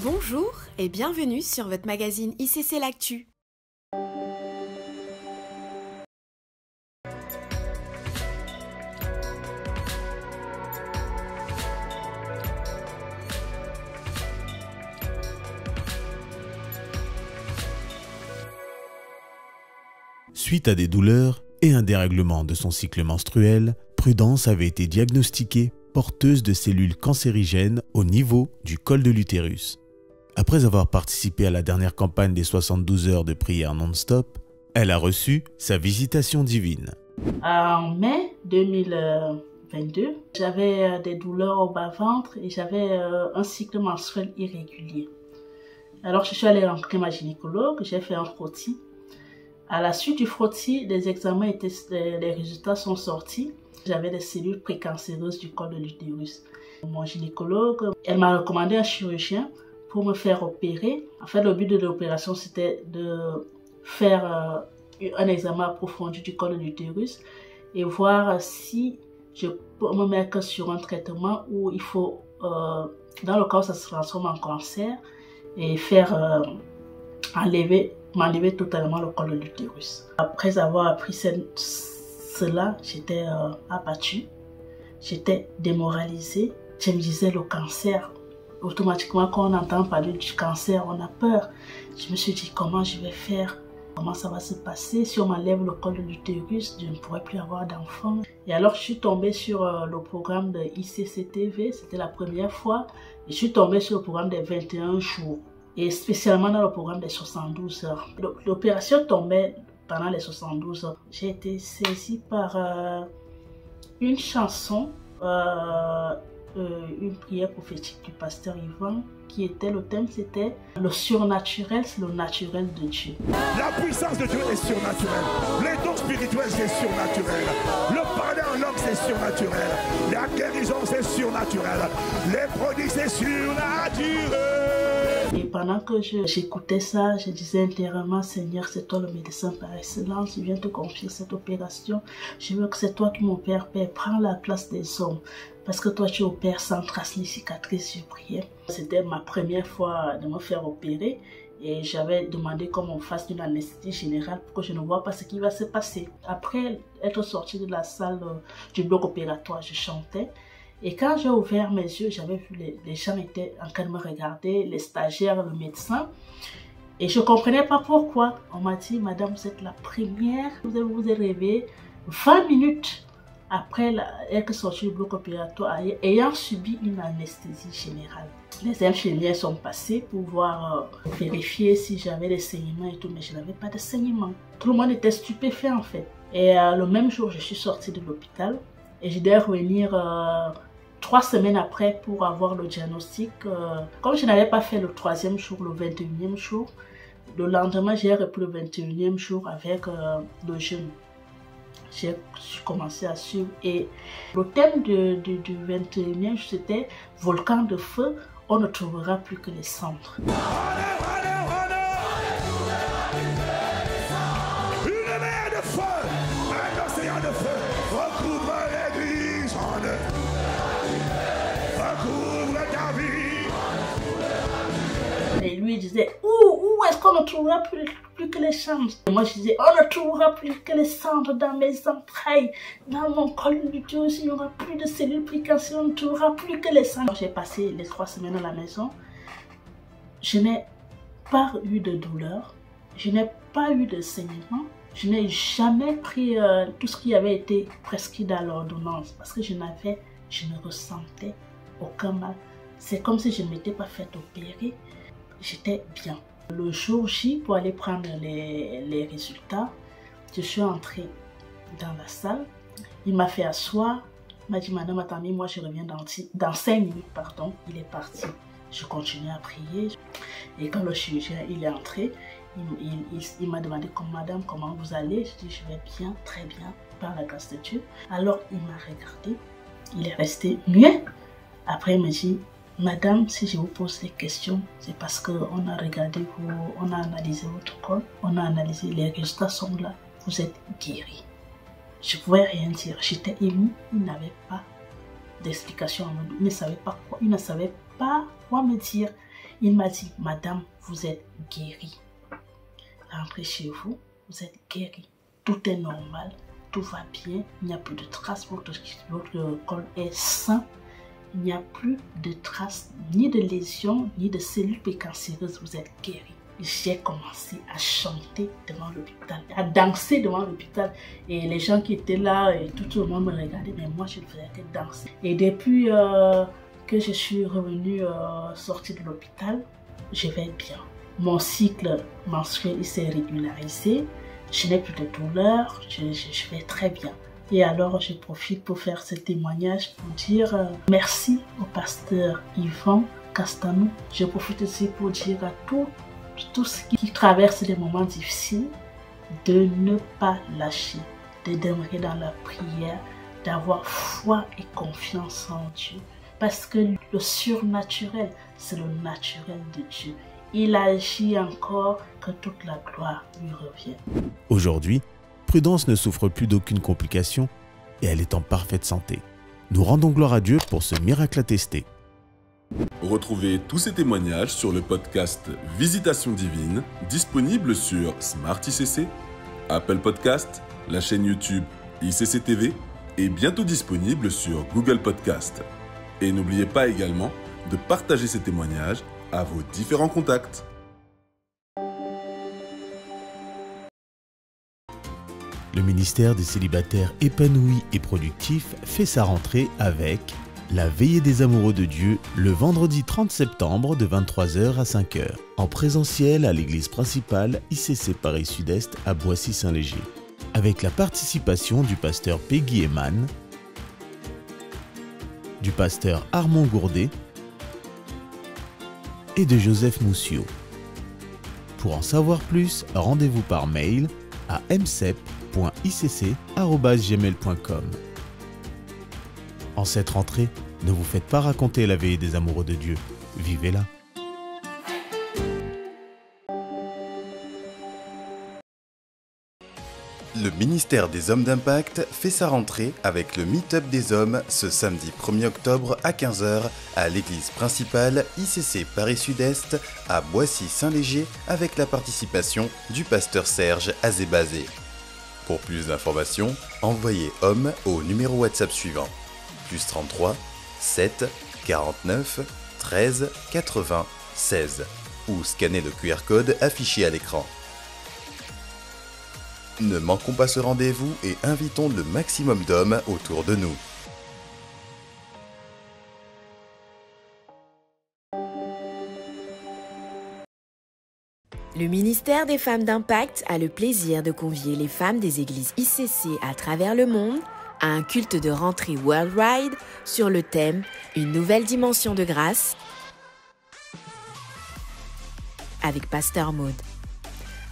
Bonjour et bienvenue sur votre magazine ICC L'Actu. Suite à des douleurs et un dérèglement de son cycle menstruel, Prudence avait été diagnostiquée porteuse de cellules cancérigènes au niveau du col de l'utérus. Après avoir participé à la dernière campagne des 72 heures de prière non-stop, elle a reçu sa visitation divine. En mai 2022, j'avais des douleurs au bas-ventre et j'avais un cycle menstruel irrégulier. Alors je suis allée rencontrer ma gynécologue, j'ai fait un frottis. À la suite du frottis, les résultats sont sortis. J'avais des cellules précancéreuses du col de l'utérus. Mon gynécologue, elle m'a recommandé un chirurgien pour me faire opérer. En fait, le but de l'opération, c'était de faire un examen approfondi du col de l'utérus et voir si je peux me mettre sur un traitement où il faut, dans le cas où ça se transforme en cancer, et faire m'enlever totalement le col de l'utérus. Après avoir appris cela, j'étais abattue, j'étais démoralisée. Je me disais le cancer. Automatiquement, quand on entend parler du cancer, on a peur. Je me suis dit comment je vais faire, comment ça va se passer. Si on m'enlève le col de l'utérus, je ne pourrai plus avoir d'enfant. Et alors, je suis tombée sur le programme de ICCTV, c'était la première fois. Et je suis tombée sur le programme des 21 jours. Et spécialement dans le programme des 72 heures. L'opération tombait pendant les 72 heures. J'ai été saisie par une chanson, une prière prophétique du pasteur Yvan, qui était, le thème c'était le surnaturel, c'est le naturel de Dieu. La puissance de Dieu est surnaturelle. Les dons spirituels, c'est surnaturel. Le parler en langue, c'est surnaturel. La guérison, c'est surnaturel. Les prodiges, c'est surnaturel. Et pendant que j'écoutais ça, je disais intérieurement, Seigneur, c'est toi le médecin par excellence, je viens te confier cette opération. Je veux que c'est toi qui m'opères, Père, prends la place des hommes. Parce que toi, tu opères sans trace ni cicatrice, je priais. C'était ma première fois de me faire opérer et j'avais demandé qu'on me fasse une anesthésie générale pour que je ne vois pas ce qui va se passer. Après être sortie de la salle du bloc opératoire, je chantais. Et quand j'ai ouvert mes yeux, j'avais vu les gens étaient en train de me regarder, les stagiaires, le médecin. Et je ne comprenais pas pourquoi. On m'a dit, madame, vous êtes la première, vous êtes réveillée 20 minutes après être sortie du bloc opératoire, ayant subi une anesthésie générale. Les infirmières sont passées pour voir, vérifier si j'avais des saignements et tout, mais je n'avais pas de saignements. Tout le monde était stupéfait en fait. Et le même jour, je suis sortie de l'hôpital et je devais revenir 3 semaines après pour avoir le diagnostic. Comme je n'avais pas fait le 3e jour, le 21e jour, le lendemain, j'ai repris le 21e jour avec le jeûne. J'ai commencé à suivre et le thème du 21e, c'était « Volcan de feu, on ne trouvera plus que les cendres ». Une mer de feu, un océan de feu, recouvre l'église en eux. Recouvre ta vie. Et lui disait, où est-ce qu'on ne trouvera plus que les cendres? Et moi je disais, on ne trouvera plus que les cendres dans mes entrailles, dans mon col de l'utérus, il n'y aura plus de cellules précancéreuses, on ne trouvera plus que les cendres. J'ai passé les 3 semaines à la maison, je n'ai pas eu de douleur, je n'ai pas eu de saignement, je n'ai jamais pris tout ce qui avait été prescrit dans l'ordonnance parce que je ne ressentais aucun mal. C'est comme si je ne m'étais pas fait opérer. J'étais bien. Le jour J, pour aller prendre les résultats, je suis entrée dans la salle. Il m'a fait asseoir. Il m'a dit, madame, attendez, moi je reviens dans 5 minutes, pardon. Il est parti. Je continuais à prier. Et quand le chirurgien il est entré, il m'a demandé, madame, comment vous allez? Je dis, je vais bien, très bien, par la grâce de Dieu. Alors il m'a regardé. Il est resté muet. Après, il m'a dit, madame, si je vous pose des questions, c'est parce qu'on a regardé on a analysé votre corps, on a analysé, les résultats sont là, vous êtes guéri. Je ne pouvais rien dire, j'étais émue, il n'avait pas d'explication, il ne savait pas quoi me dire. Il m'a dit, madame, vous êtes guérie. Rentrez chez vous, vous êtes guérie. Tout est normal, tout va bien, il n'y a plus de traces, votre col est sain. Il n'y a plus de traces ni de lésions, ni de cellules précancéreuses, vous êtes guérie. J'ai commencé à chanter devant l'hôpital, à danser devant l'hôpital. Et les gens qui étaient là, et tout le monde me regardait, mais moi je ne faisais que danser. Et depuis que je suis revenue sortie de l'hôpital, je vais bien. Mon cycle menstruel s'est régularisé, je n'ai plus de douleur, je vais très bien. Et alors, je profite pour faire ce témoignage pour dire merci au pasteur Yvan Castanou. Je profite aussi pour dire à tous ceux qui traversent des moments difficiles de ne pas lâcher, de demeurer dans la prière, d'avoir foi et confiance en Dieu. Parce que le surnaturel, c'est le naturel de Dieu. Il agit encore, que toute la gloire lui revienne. Aujourd'hui, Prudence ne souffre plus d'aucune complication et elle est en parfaite santé. Nous rendons gloire à Dieu pour ce miracle attesté. Retrouvez tous ces témoignages sur le podcast Visitation Divine, disponible sur Smart ICC, Apple Podcast, la chaîne YouTube ICC TV et bientôt disponible sur Google Podcast. Et n'oubliez pas également de partager ces témoignages à vos différents contacts. Le ministère des célibataires épanouis et productifs fait sa rentrée avec la Veillée des Amoureux de Dieu le vendredi 30 septembre de 23h à 5h en présentiel à l'église principale ICC Paris Sud-Est à Boissy-Saint-Léger avec la participation du pasteur Peggy Eman, du pasteur Armand Gourdet et de Joseph Moussiot. Pour en savoir plus, rendez-vous par mail à mcep.icc@gmail.com. En cette rentrée, ne vous faites pas raconter la veillée des amoureux de Dieu. Vivez-la. Le ministère des Hommes d'Impact fait sa rentrée avec le Meet-up des Hommes ce samedi 1er octobre à 15h à l'église principale ICC Paris Sud-Est à Boissy-Saint-Léger avec la participation du pasteur Serge Azébazé. Pour plus d'informations, envoyez homme au numéro WhatsApp suivant +33 7 49 13 80 16 ou scannez le QR code affiché à l'écran. Ne manquons pas ce rendez-vous et invitons le maximum d'hommes autour de nous. Le ministère des Femmes d'Impact a le plaisir de convier les femmes des églises ICC à travers le monde à un culte de rentrée worldwide sur le thème « Une nouvelle dimension de grâce » avec Pasteur Maud.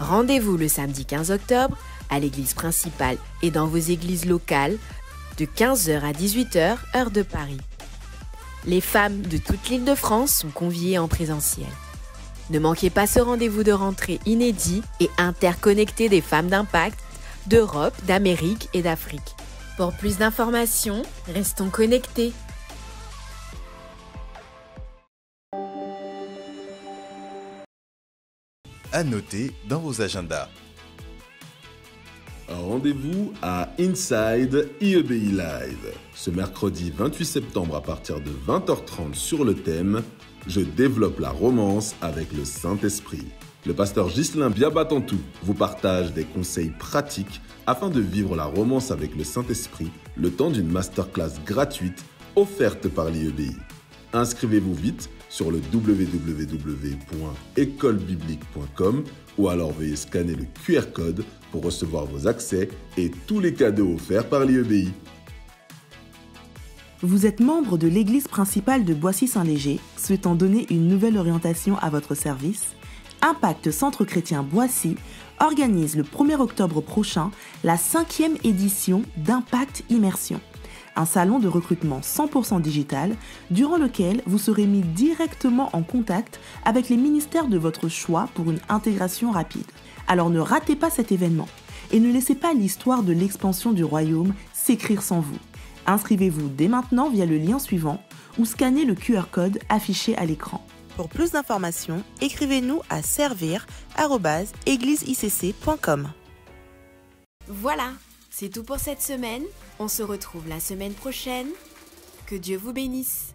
Rendez-vous le samedi 15 octobre à l'église principale et dans vos églises locales de 15h à 18h, heure de Paris. Les femmes de toute l'Île-de-France sont conviées en présentiel. Ne manquez pas ce rendez-vous de rentrée inédit et interconnecté des femmes d'impact d'Europe, d'Amérique et d'Afrique. Pour plus d'informations, restons connectés. À noter dans vos agendas. Rendez-vous à Inside IEBI Live, ce mercredi 28 septembre à partir de 20h30 sur le thème « Je développe la romance avec le Saint-Esprit ». Le pasteur Ghislain Biabatantou vous partage des conseils pratiques afin de vivre la romance avec le Saint-Esprit le temps d'une masterclass gratuite offerte par l'IEBI. Inscrivez-vous vite sur le www.écolebiblique.com ou alors veuillez scanner le QR code pour recevoir vos accès et tous les cadeaux offerts par l'IEBI. Vous êtes membre de l'église principale de Boissy-Saint-Léger, souhaitant donner une nouvelle orientation à votre service? Impact Centre Chrétien Boissy organise le 1er octobre prochain la 5e édition d'Impact Immersion, un salon de recrutement 100% digital durant lequel vous serez mis directement en contact avec les ministères de votre choix pour une intégration rapide. Alors ne ratez pas cet événement et ne laissez pas l'histoire de l'expansion du royaume s'écrire sans vous. Inscrivez-vous dès maintenant via le lien suivant ou scannez le QR code affiché à l'écran. Pour plus d'informations, écrivez-nous à servir@eglisicc.com. Voilà, c'est tout pour cette semaine. On se retrouve la semaine prochaine. Que Dieu vous bénisse.